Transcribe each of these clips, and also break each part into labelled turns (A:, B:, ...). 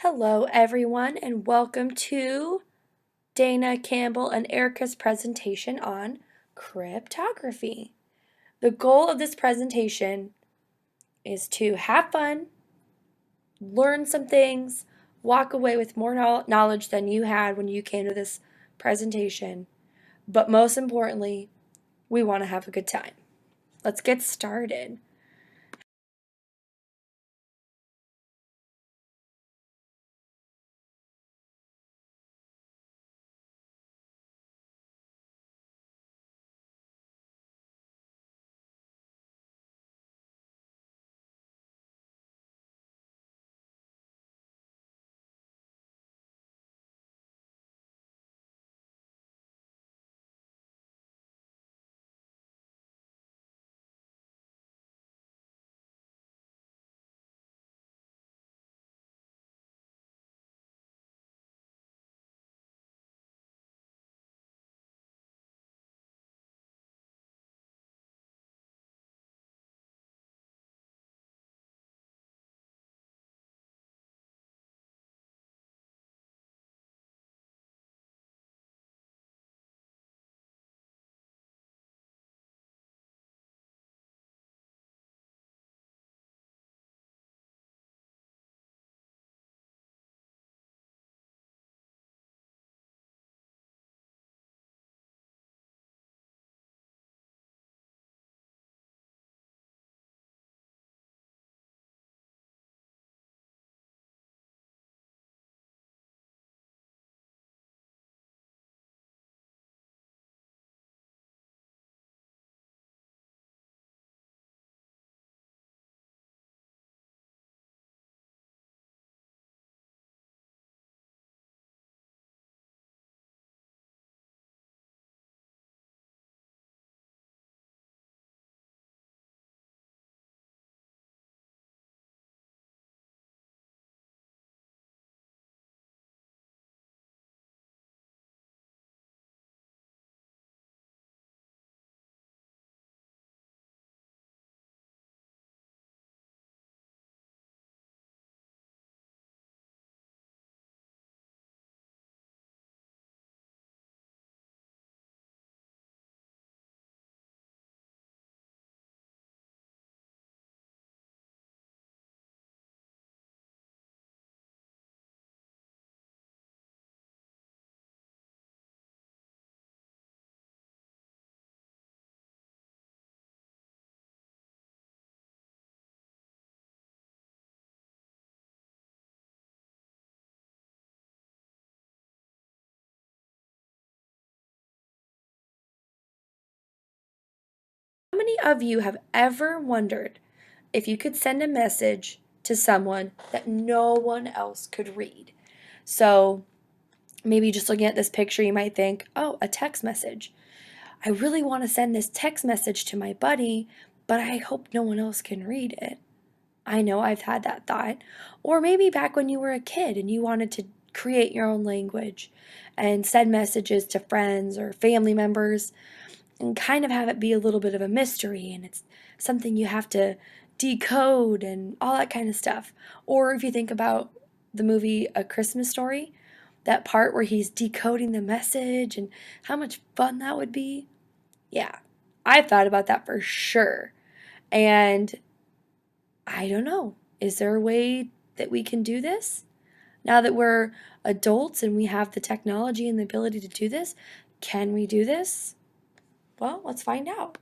A: Hello, everyone, and welcome to Dana Campbell and Erica's presentation on cryptography. The goal of this presentation is to have fun, learn some things, walk away with more knowledge than you had when you came to this presentation, but most importantly, we want to have a good time. Let's get started. How many of you have ever wondered if you could send a message to someone that no one else could read? So maybe just looking at this picture, you might think, oh, a text message. I really want to send this text message to my buddy, but I hope no one else can read it. I know I've had that thought. Or maybe back when you were a kid and you wanted to create your own language and send messages to friends or family members and kind of have it be a little bit of a mystery and it's something you have to decode and all that kind of stuff. Or if you think about the movie A Christmas Story, that part where he's decoding the message and how much fun that would be. Yeah, I've thought about that for sure. And I don't know, is there a way that we can do this? Now that we're adults and we have the technology and the ability to do this, can we do this? Well, let's find out.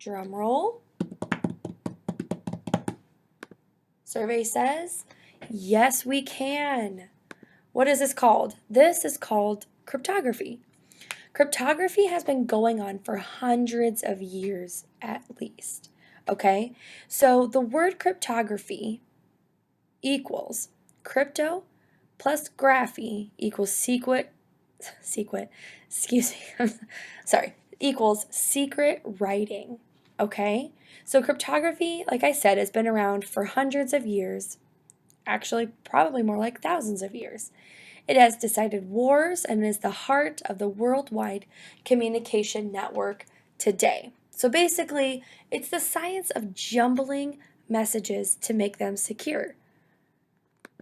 A: Drum roll. Survey says, yes, we can. What is this called? This is called cryptography. Cryptography has been going on for hundreds of years at least. Okay? So the word cryptography equals crypto plus graphy equals excuse me, sorry, equals secret writing. Okay? So cryptography, like I said, has been around for hundreds of years, actually, probably more like thousands of years. It has decided wars and is the heart of the worldwide communication network today. So basically, it's the science of jumbling messages to make them secure.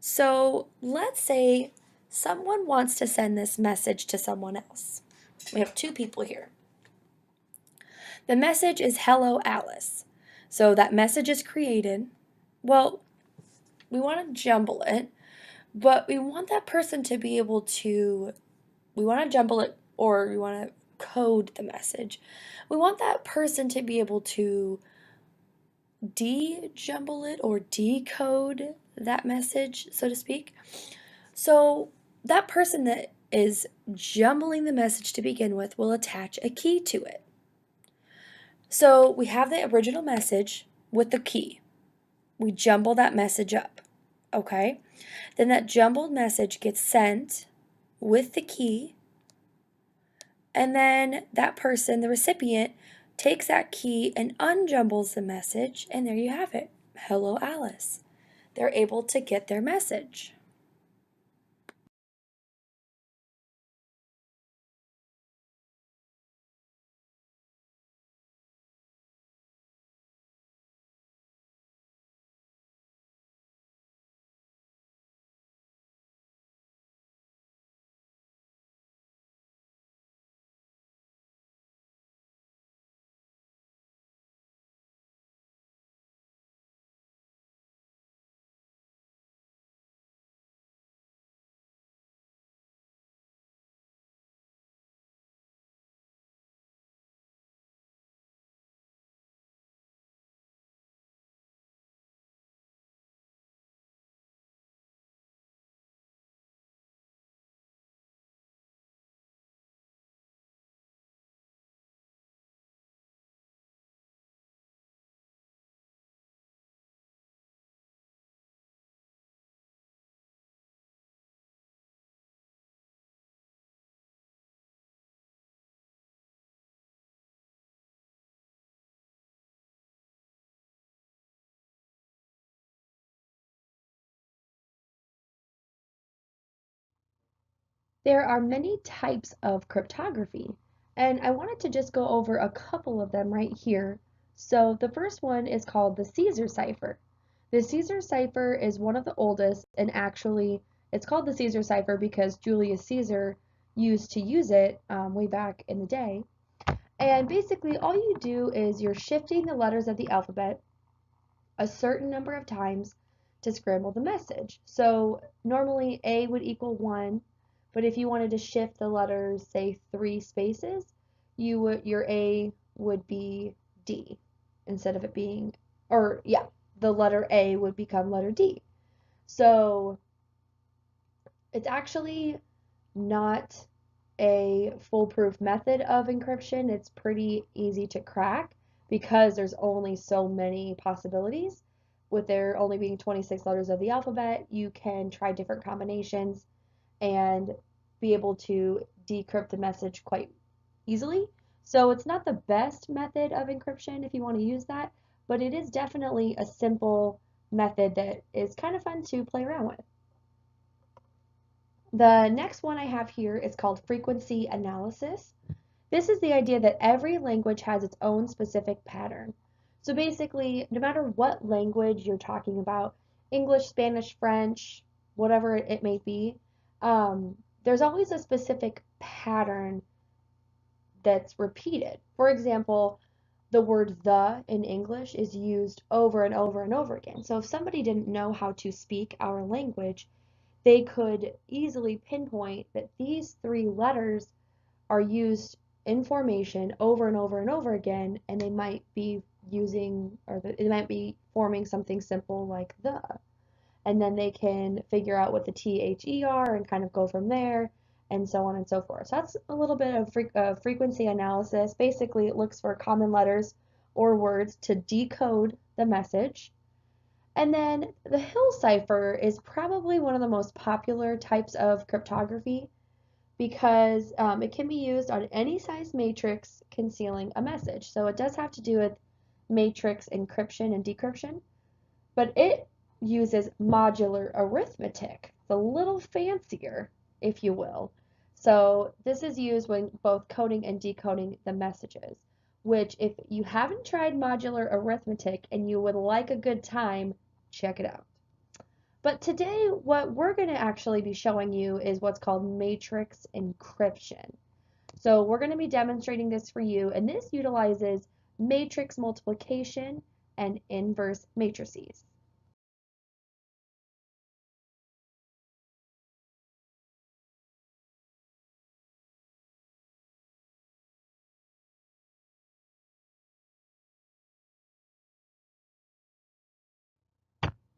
A: So let's say someone wants to send this message to someone else. We have two people here. The message is hello Alice. So that message is created. Well, we want to jumble it, but we want that person to be able to, we want to jumble it or we want to code the message. We want that person to be able to de-jumble it or decode that message, so to speak. So that person that is jumbling the message to begin with will attach a key to it. So we have the original message with the key. We jumble that message up, okay? Then that jumbled message gets sent with the key, and then that person, the recipient, takes that key and unjumbles the message, and there you have it. Hello, Alice. They're able to get their message. There are many types of cryptography, and I wanted to just go over a couple of them right here. So the first one is called the Caesar cipher. The Caesar cipher is one of the oldest, and actually it's called the Caesar cipher because Julius Caesar used to use it way back in the day. And basically all you do is you're shifting the letters of the alphabet a certain number of times to scramble the message. So normally A would equal 1, but if you wanted to shift the letters, say 3 spaces, your A would be D instead of it being, or yeah, the letter A would become letter D. So it's actually not a foolproof method of encryption. It's pretty easy to crack because there's only so many possibilities. With there only being 26 letters of the alphabet, you can try different combinations and be able to decrypt the message quite easily. So it's not the best method of encryption if you want to use that, but it is definitely a simple method that is kind of fun to play around with. The next one I have here is called frequency analysis. This is the idea that every language has its own specific pattern. So basically, no matter what language you're talking about, English, Spanish, French, whatever it may be, there's always a specific pattern that's repeated. For example, the word the in English is used over and over and over again. So if somebody didn't know how to speak our language, they could easily pinpoint that these 3 letters are used information over and over and over again, and they might be using, or it might be forming something simple like the, and then they can figure out what the THE are and kind of go from there, and so on and so forth. So that's a little bit of frequency analysis. Basically, it looks for common letters or words to decode the message. And then the Hill cipher is probably one of the most popular types of cryptography because it can be used on any size matrix concealing a message. So it does have to do with matrix encryption and decryption, but it uses modular arithmetic. It's a little fancier, if you will. So this is used when both coding and decoding the messages, which if you haven't tried modular arithmetic and you would like a good time, check it out. But today, what we're going to actually be showing you is what's called matrix encryption. So we're going to be demonstrating this for you, and this utilizes matrix multiplication and inverse matrices.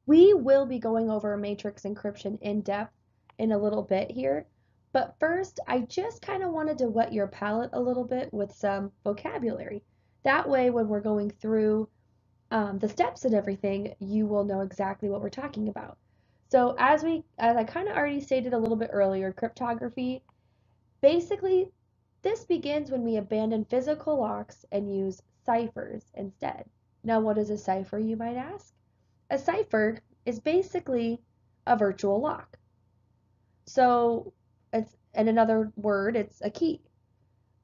A: We will be going over matrix encryption in depth in a little bit here, but first I just kind of wanted to whet your palate a little bit with some vocabulary. That way when we're going through the steps and everything, you will know exactly what we're talking about. So as I kind of already stated a little bit earlier, cryptography, basically this begins when we abandon physical locks and use ciphers instead. Now what is a cipher, you might ask? A cipher is basically a virtual lock. So it's, in another word, it's a key.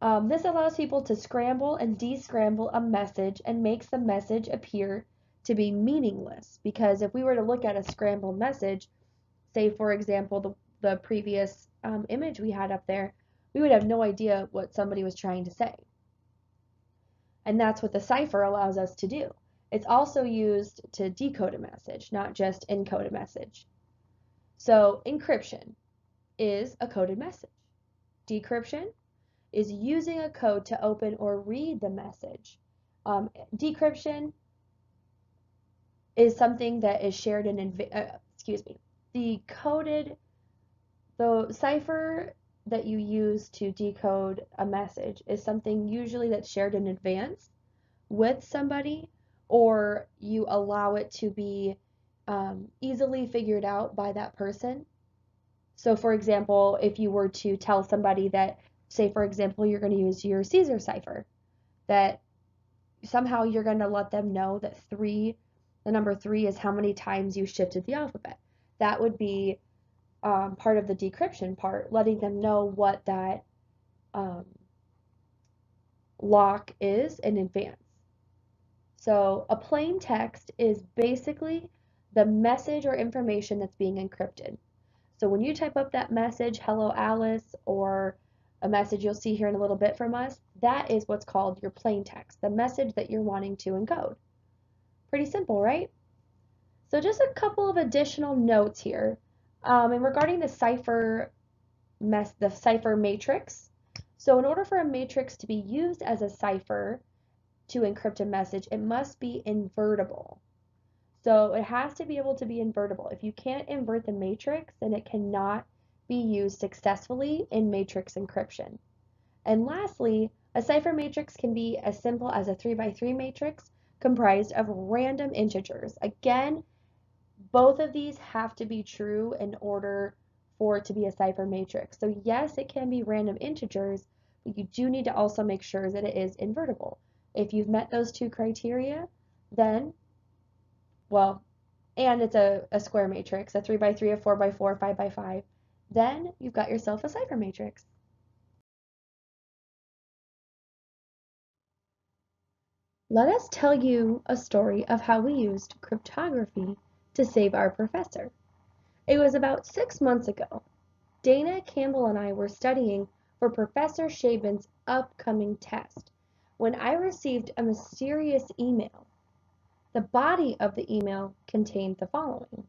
A: This allows people to scramble and descramble a message and makes the message appear to be meaningless. Because if we were to look at a scrambled message, say for example the previous image we had up there, we would have no idea what somebody was trying to say. And that's what the cipher allows us to do. It's also used to decode a message, not just encode a message. So encryption is a coded message. Decryption is using a code to open or read the message. Decryption is something that is shared in, the cipher that you use to decode a message is something usually that's shared in advance with somebody, or you allow it to be easily figured out by that person. So for example, if you were to tell somebody that, say for example, you're going to use your Caesar cipher, that somehow you're going to let them know that the number 3 is how many times you shifted the alphabet. That would be part of the decryption part, letting them know what that um, lock is in advance. So a plain text is basically the message or information that's being encrypted. So when you type up that message, hello Alice, or a message you'll see here in a little bit from us, that is what's called your plain text, the message that you're wanting to encode. Pretty simple, right? So just a couple of additional notes here. And regarding the cipher matrix. So in order for a matrix to be used as a cipher to encrypt a message, it must be invertible. So it has to be able to be invertible. If you can't invert the matrix, then it cannot be used successfully in matrix encryption. And lastly, a cipher matrix can be as simple as a 3x3 matrix comprised of random integers. Again, both of these have to be true in order for it to be a cipher matrix. So yes, it can be random integers, but you do need to also make sure that it is invertible. If you've met those two criteria, then, well, and it's a square matrix, a 3x3, a 4x4, 5x5, then you've got yourself a cipher matrix. Let us tell you a story of how we used cryptography to save our professor. It was about 6 months ago. Dana Campbell and I were studying for Professor Shaban's upcoming test when I received a mysterious email. The body of the email contained the following.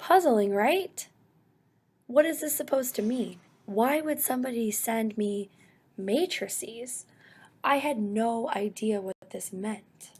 A: puzzling, right? What is this supposed to mean? Why would somebody send me matrices? I had no idea what this meant.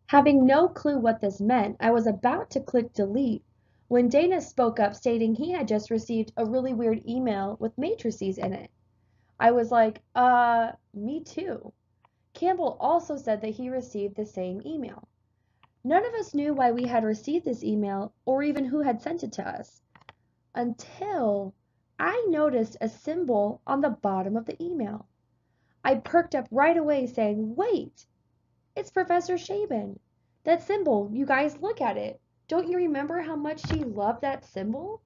B: Having no clue what this meant, I was about to click delete when Dana spoke up stating he had just received a really weird email with matrices in it. I was like, me too. Campbell also said that he received the same email. None of us knew why we had received this email or even who had sent it to us until I noticed a symbol on the bottom of the email. I perked up right away saying, wait, it's Professor Shaban. That symbol, you guys look at it. Don't you remember how much she loved that symbol?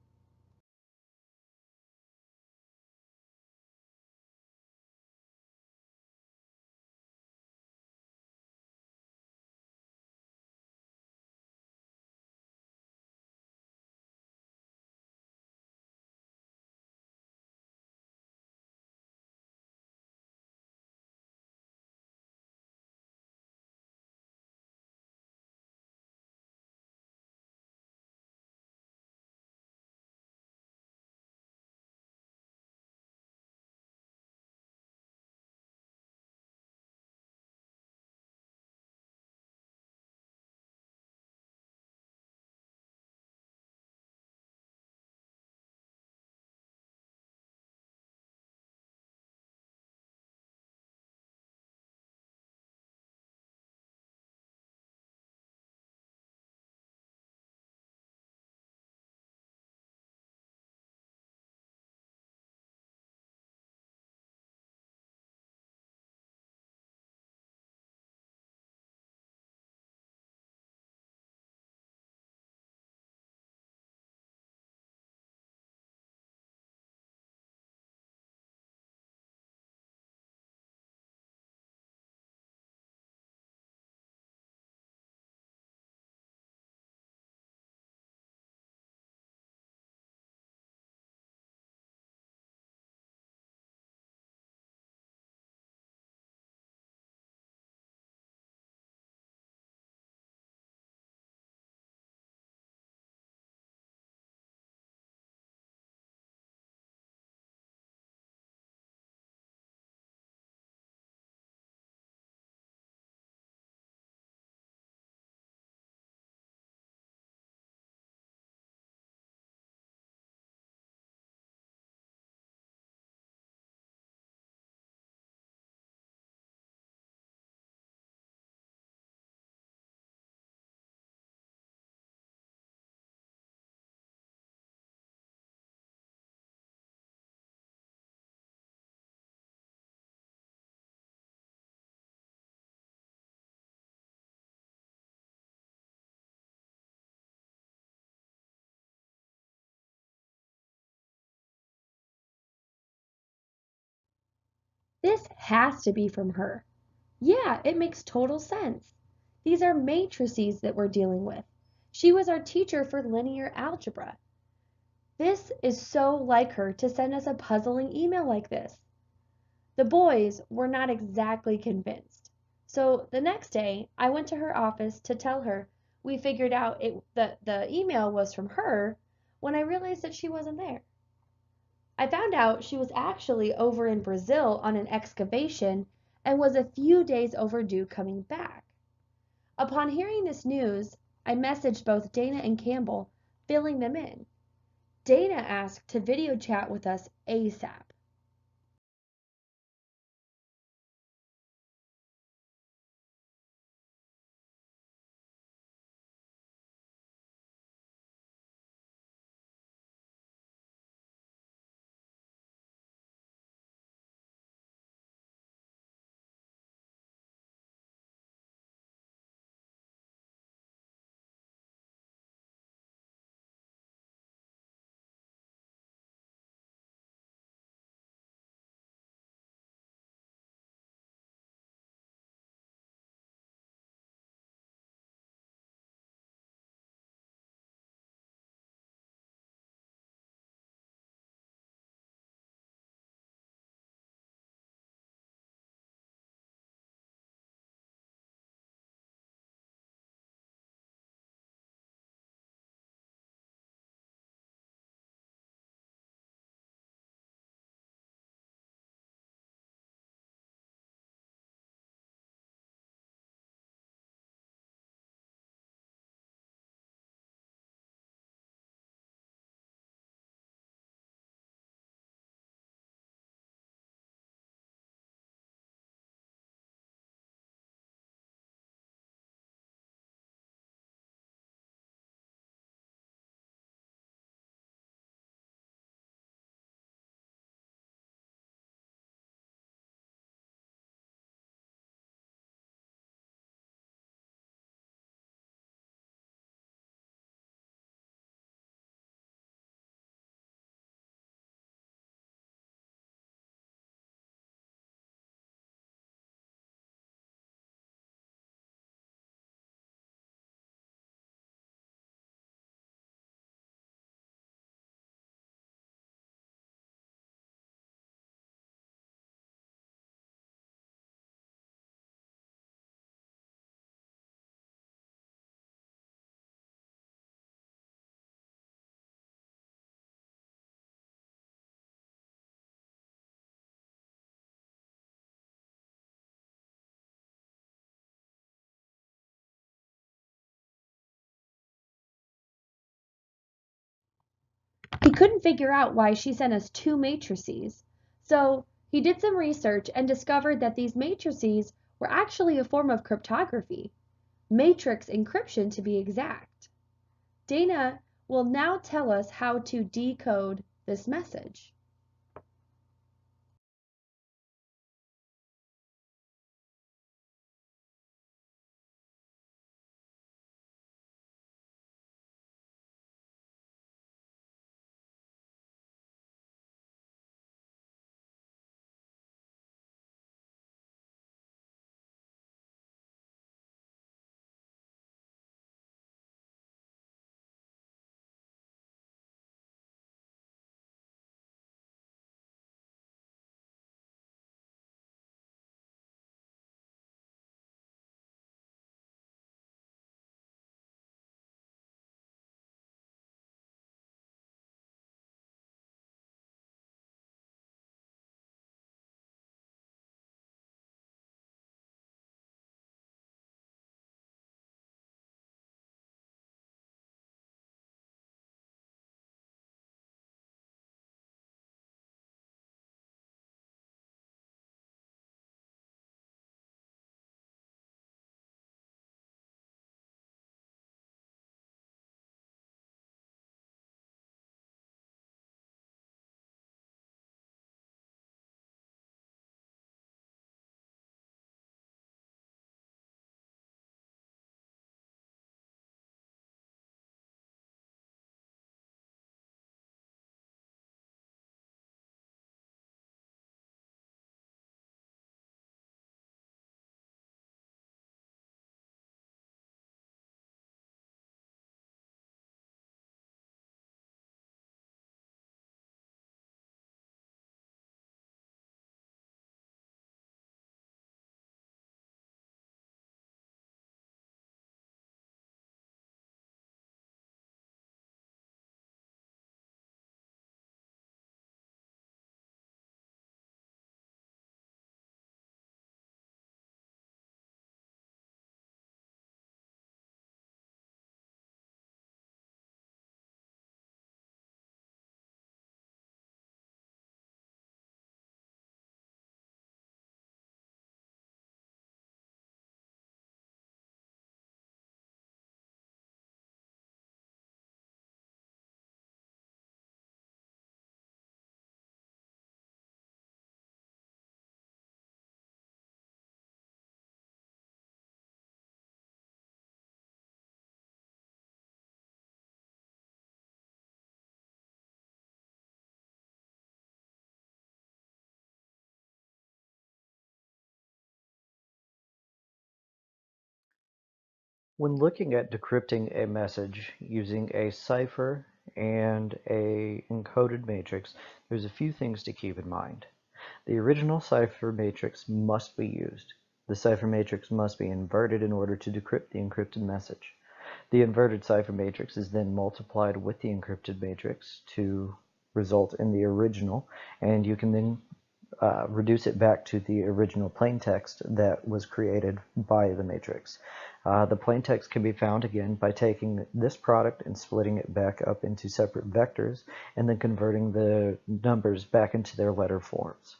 B: This has to be from her. Yeah, it makes total sense. These are matrices that we're dealing with. She was our teacher for linear algebra. This is so like her to send us a puzzling email like this. The boys were not exactly convinced. So the next day, I went to her office to tell her we figured out that the email was from her when I realized that she wasn't there. I found out she was actually over in Brazil on an excavation and was a few days overdue coming back. Upon hearing this news, I messaged both Dana and Campbell, filling them in. Dana asked to video chat with us ASAP. He couldn't figure out why she sent us two matrices. So he did some research and discovered that these matrices were actually a form of cryptography, matrix encryption to be exact. Dana will now tell us how to decode this message.
C: When looking at decrypting a message using a cipher and a encoded matrix, there's a few things to keep in mind. The original cipher matrix must be used. The cipher matrix must be inverted in order to decrypt the encrypted message. The inverted cipher matrix is then multiplied with the encrypted matrix to result in the original, and you can then reduce it back to the original plaintext that was created by the matrix. The plaintext can be found again by taking this product and splitting it back up into separate vectors and then converting the numbers back into their letter forms.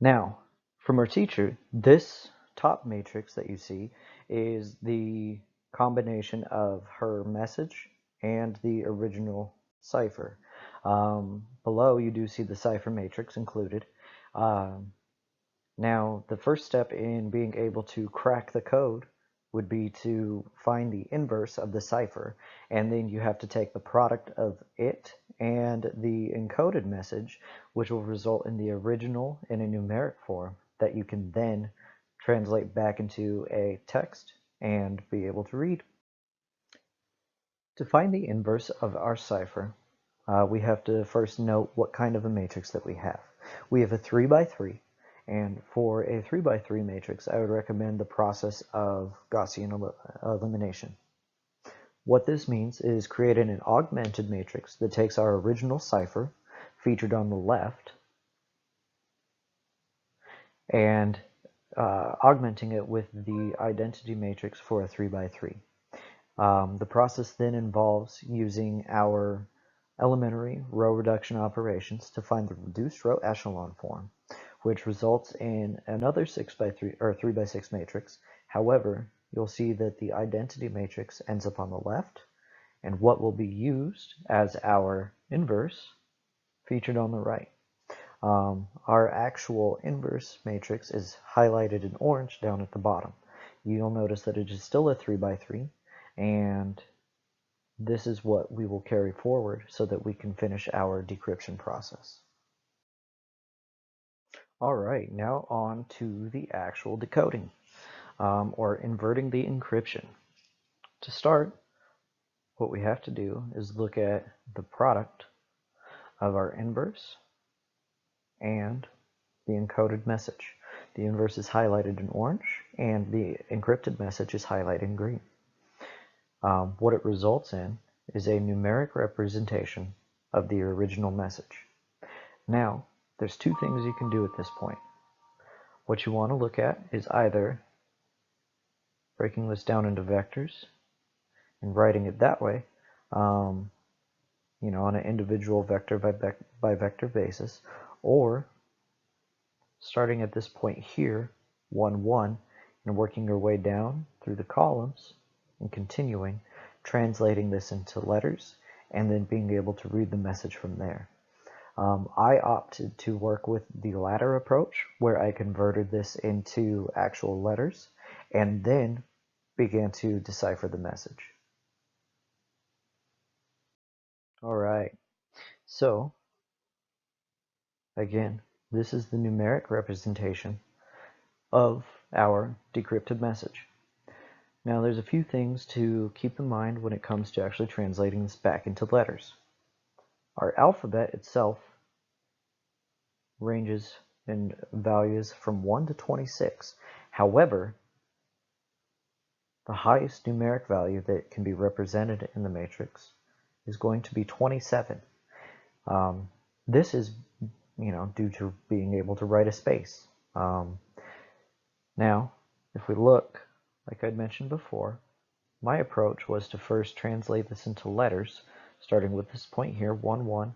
C: Now, from our teacher, this top matrix that you see is the combination of her message and the original cipher. Below, you do see the cipher matrix included. Um, Now, the first step in being able to crack the code would be to find the inverse of the cipher, and then you have to take the product of it and the encoded message, which will result in the original in a numeric form that you can then translate back into a text and be able to read. To find the inverse of our cipher, we have to first note what kind of a matrix that we have. We have a 3 by 3, and for a 3 by 3 matrix, I would recommend the process of Gaussian elimination. What this means is creating an augmented matrix that takes our original cipher, featured on the left, and augmenting it with the identity matrix for a 3 by 3. The process then involves using our elementary row reduction operations to find the reduced row echelon form, which results in another 6 by 3 or 3 by 6 matrix. However, you'll see that the identity matrix ends up on the left, and what will be used as our inverse featured on the right. Our actual inverse matrix is highlighted in orange down at the bottom. You'll notice that it is still a 3 by 3, and this is what we will carry forward so that we can finish our decryption process. All right, now on to the actual decoding, or inverting the encryption. To start, what we have to do is look at the product of our inverse and the encoded message. The inverse is highlighted in orange, and the encrypted message is highlighted in green. What it results in is a numeric representation of the original message. Now, there's two things you can do at this point. What you want to look at is either breaking this down into vectors and writing it that way, on an individual vector by vector basis, or starting at this point here, 1, 1, and working your way down through the columns and continuing, translating this into letters, and then being able to read the message from there. I opted to work with the latter approach, where I converted this into actual letters and then began to decipher the message. All right, so again, this is the numeric representation of our decrypted message. Now, there's a few things to keep in mind when it comes to actually translating this back into letters. Our alphabet itself ranges in values from 1 to 26. However, the highest numeric value that can be represented in the matrix is going to be 27. This is, due to being able to write a space. Now, if we look, like I'd mentioned before, my approach was to first translate this into letters, starting with this point here, 1, 1,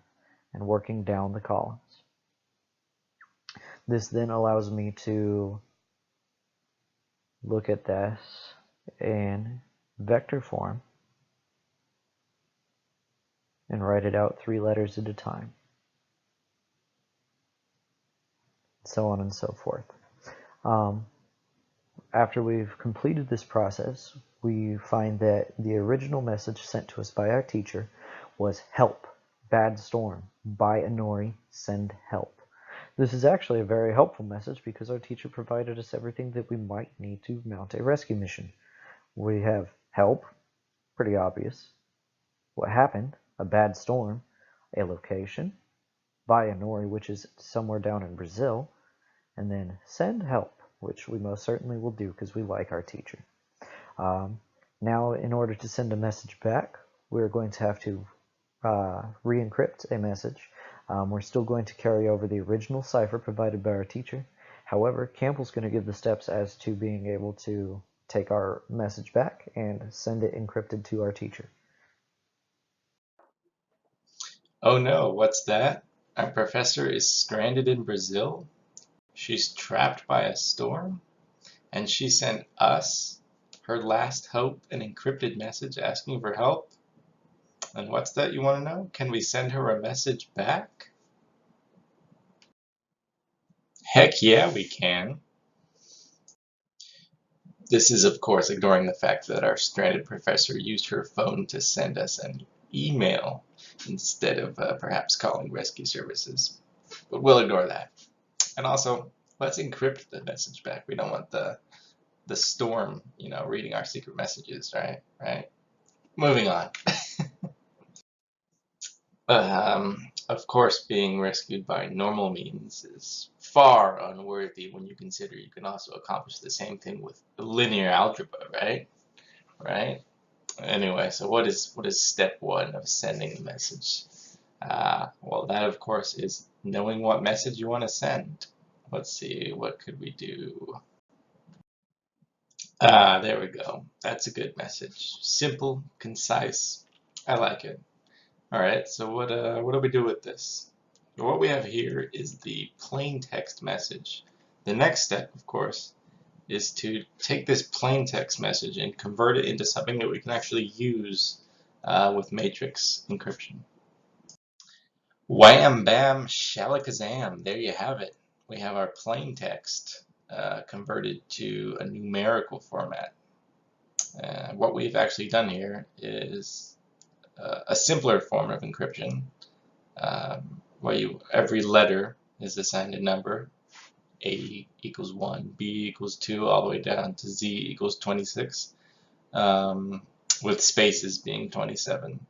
C: and working down the columns. This then allows me to look at this in vector form and write it out 3 letters at a time, so on and so forth. After we've completed this process, we find that the original message sent to us by our teacher was "Help, bad storm, by Anori, send help." This is actually a very helpful message because our teacher provided us everything that we might need to mount a rescue mission. We have help, pretty obvious. What happened, a bad storm, a location, buy a nori, which is somewhere down in Brazil, and then send help, which we most certainly will do because we like our teacher. Now, in order to send a message back, we're going to have to re-encrypt a message. We're still going to carry over the original cipher provided by our teacher. However, Campbell's going to give the steps as to being able to take our message back and send it encrypted to our teacher.
D: Oh no, what's that? Our professor is stranded in Brazil? She's trapped by a storm? And she sent us, her last hope, an encrypted message asking for help? And what's that you want to know? Can we send her a message back? Heck yeah, we can. This is, of course, ignoring the fact that our stranded professor used her phone to send us an email instead of perhaps calling rescue services. But we'll ignore that. And also, let's encrypt the message back. We don't want the storm, reading our secret messages, right? Right? Moving on. Of course, being rescued by normal means is far unworthy when you consider you can also accomplish the same thing with linear algebra, right? Right? Anyway, so what is step one of sending a message? Well, that of course is knowing what message you want to send. Let's see, what could we do? There we go. That's a good message. Simple, concise. I like it. All right, so what do we do with this? What we have here is the plain text message. The next step, of course, is to take this plain text message and convert it into something that we can actually use with matrix encryption. Wham, bam, shalakazam, there you have it. We have our plain text converted to a numerical format. What we've actually done here is a simpler form of encryption, where every letter is assigned a number. A equals 1, B equals 2, all the way down to Z equals 26, with spaces being 27.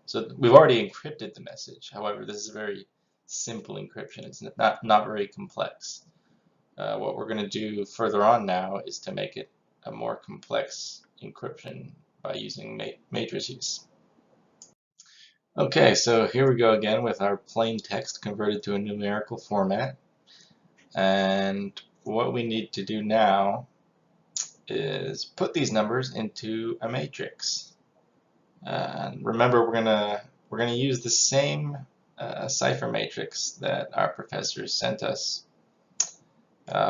D: So we've already encrypted the message. However, this is a very simple encryption. It's not very complex. What we're going to do further on now is to make it a more complex encryption by using matrices. Okay, so here we go again with our plain text converted to a numerical format. And what we need to do now is put these numbers into a matrix. And remember, we're gonna use the same cipher matrix that our professor sent us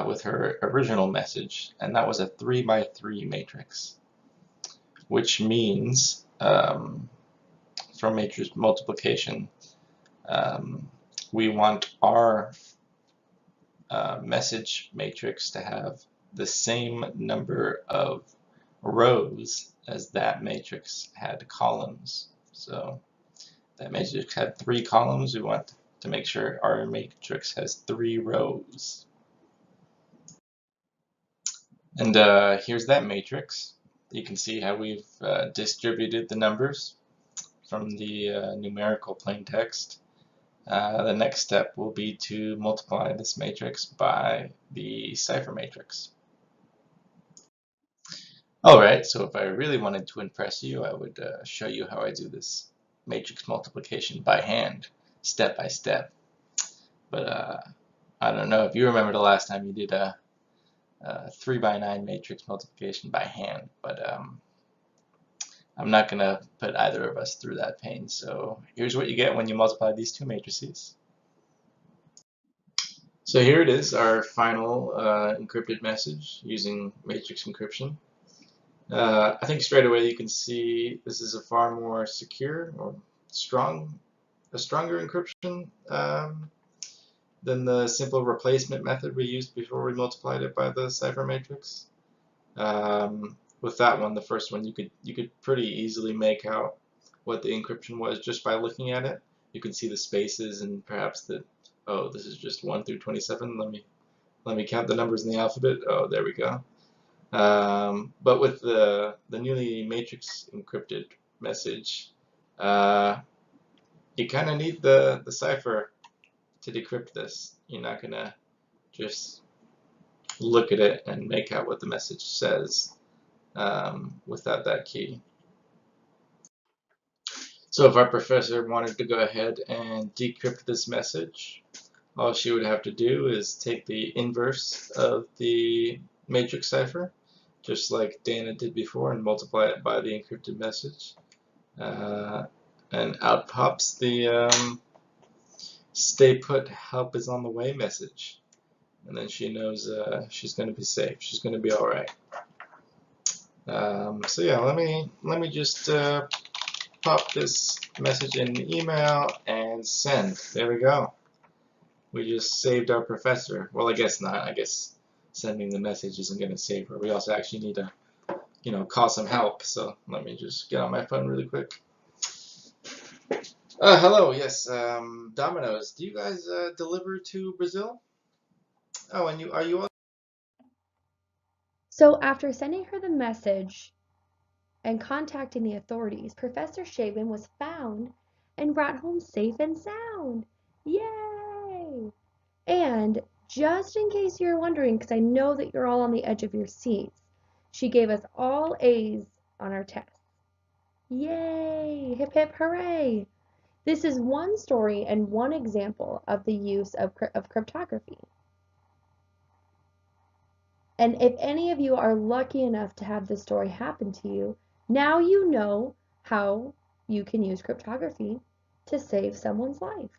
D: with her original message, and that was a 3 by 3 matrix, which means from matrix multiplication, we want our message matrix to have the same number of rows as that matrix had columns. So that matrix had 3 columns. We want to make sure our matrix has 3 rows. And here's that matrix. You can see how we've distributed the numbers from the numerical plain text. The next step will be to multiply this matrix by the cipher matrix. Alright, so if I really wanted to impress you, I would show you how I do this matrix multiplication by hand, step by step. But I don't know if you remember the last time you did a 3 by 9 matrix multiplication by hand, but I'm not going to put either of us through that pain. So here's what you get when you multiply these two matrices. So here it is, our final encrypted message using matrix encryption. I think straight away you can see this is a far more secure or stronger encryption than the simple replacement method we used before we multiplied it by the cipher matrix. With that one, the first one, you could pretty easily make out what the encryption was just by looking at it. You can see the spaces and perhaps the Oh, this is just 1 through 27. Let me count the numbers in the alphabet. Oh, there we go. But with the newly matrix encrypted message, you kind of need the cipher to decrypt this. You're not gonna just look at it and make out what the message says without that key. So if our professor wanted to go ahead and decrypt this message, all she would have to do is take the inverse of the matrix cipher, just like Dana did before, and multiply it by the encrypted message. And out pops the stay put, help is on the way message. And then she knows she's going to be safe. She's going to be all right. So yeah, let me just pop this message in an email and send. There we go. We just saved our professor. Well, I guess not. I guess sending the message isn't going to save her. We also actually need to, call some help. So let me just get on my phone really quick. Hello, yes, Domino's. Do you guys deliver to Brazil? Oh, and are you all?
B: So after sending her the message and contacting the authorities, Professor Shaven was found and brought home safe and sound. Yay! And just in case you're wondering, because I know that you're all on the edge of your seats, she gave us all A's on our tests. Yay! Hip hip hooray! This is one story and one example of the use of cryptography. And if any of you are lucky enough to have this story happen to you, now you know how you can use cryptography to save someone's life.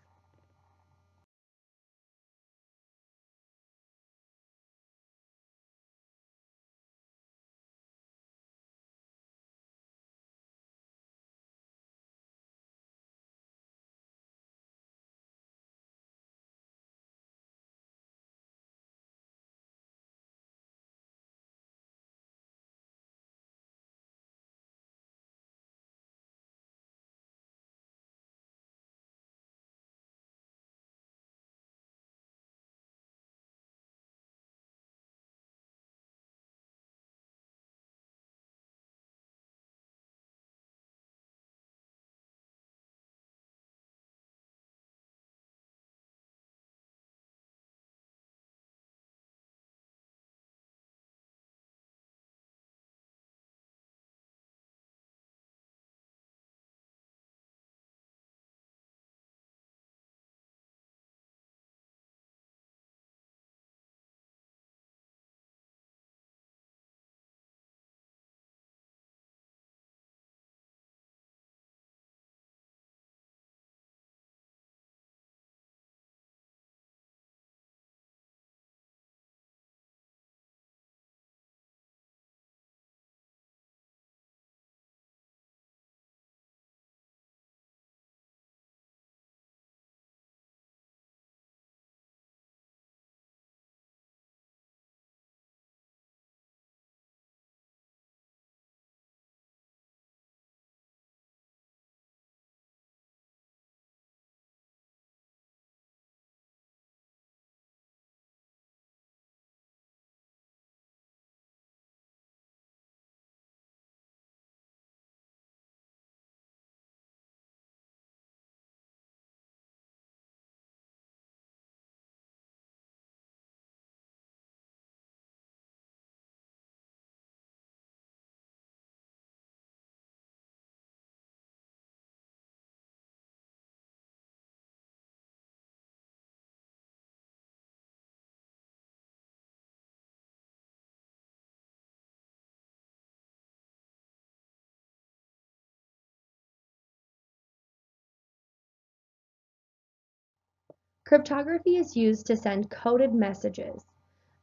B: Cryptography is used to send coded messages.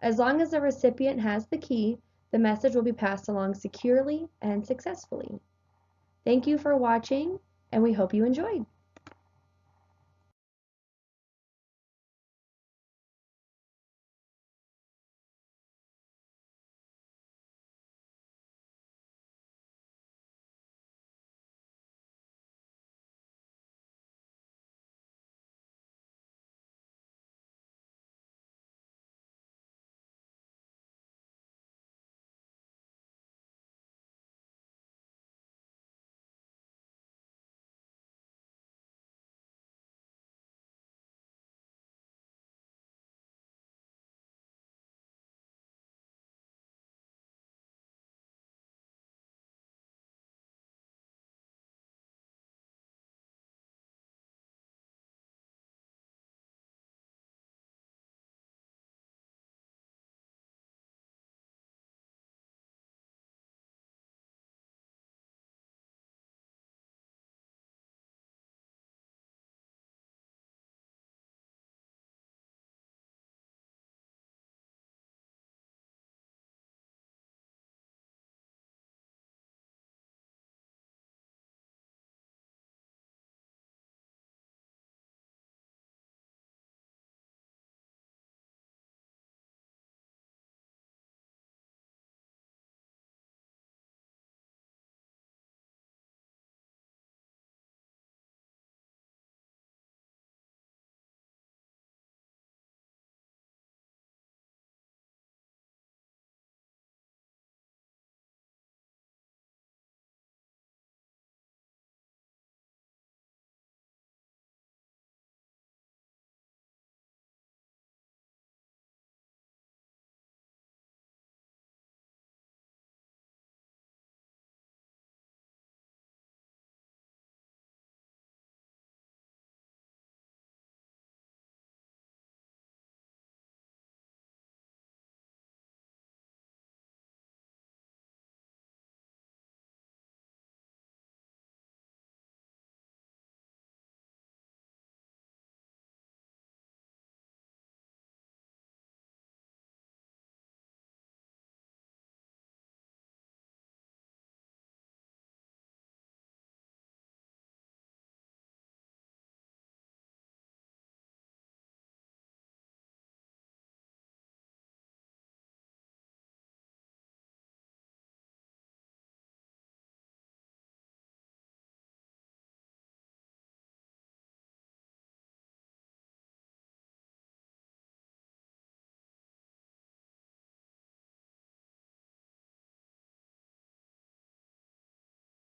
B: As long as the recipient has the key, the message will be passed along securely and successfully. Thank you for watching, and we hope you enjoyed.